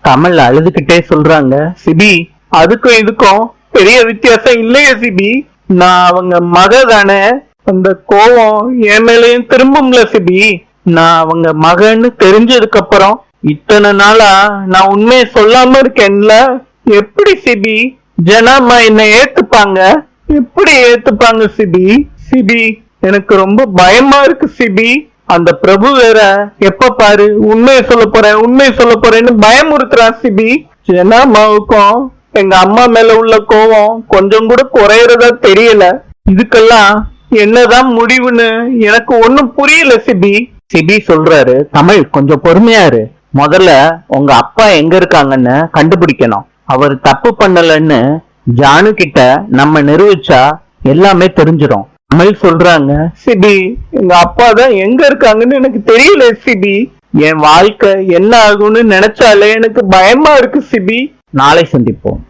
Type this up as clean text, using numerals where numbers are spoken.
கமல் அழுதுகிட்டே சொல்றாங்க, சிபி அதுக்கும் இதுக்கும் பெரிய வித்தியாசம் இல்லையே சிபி. நான் அவங்க மக தானே, அந்த கோவம் என் மேலையும் திரும்பும்ல சிபி. நான் அவங்க மகன்னு தெரிஞ்சதுக்கு அப்புறம் இத்தனை நாளா நான் உண்மையை சொல்லாம இருக்கேன்ல. எப்படி சிபி ஜனாமா என்ன ஏத்துப்பாங்க? எப்படி ஏத்துப்பாங்க சிபி? சிபி எனக்கு ரொம்ப பயமா இருக்கு சிபி. அந்த பிரபு வேற எப்ப பாரு உண்மையை சொல்ல போறேன்னு பயமுறுத்துறான் சிபி. ஜனாமாவுக்கும் எங்க அம்மா மேல உள்ள கோவம் கொஞ்சம் கூட குறையறதா தெரியல. இதுக்கெல்லாம் என்னதான் முடிவுன்னு எனக்கு ஒண்ணும் புரியல சிபி. சிபி சொல்றாரு, கமல் கொஞ்சம் பொறுமையாரு. முதல்ல உங்க அப்பா எங்க இருக்காங்கன்னு கண்டுபிடிக்கணும். அவர் தப்பு பண்ணலன்னு ஜானு கிட்ட நம்ம நிரூபிச்சா எல்லாமே தெரிஞ்சிடும். கமல் சொல்றாங்க, சிபி எங்க அப்பா தான் எங்க இருக்காங்கன்னு எனக்கு தெரியல சிபி. என் வாழ்க்கை என்ன ஆகும்னு நினைச்சாலே எனக்கு பயமா இருக்கு சிபி. நாளை சந்திப்போம்.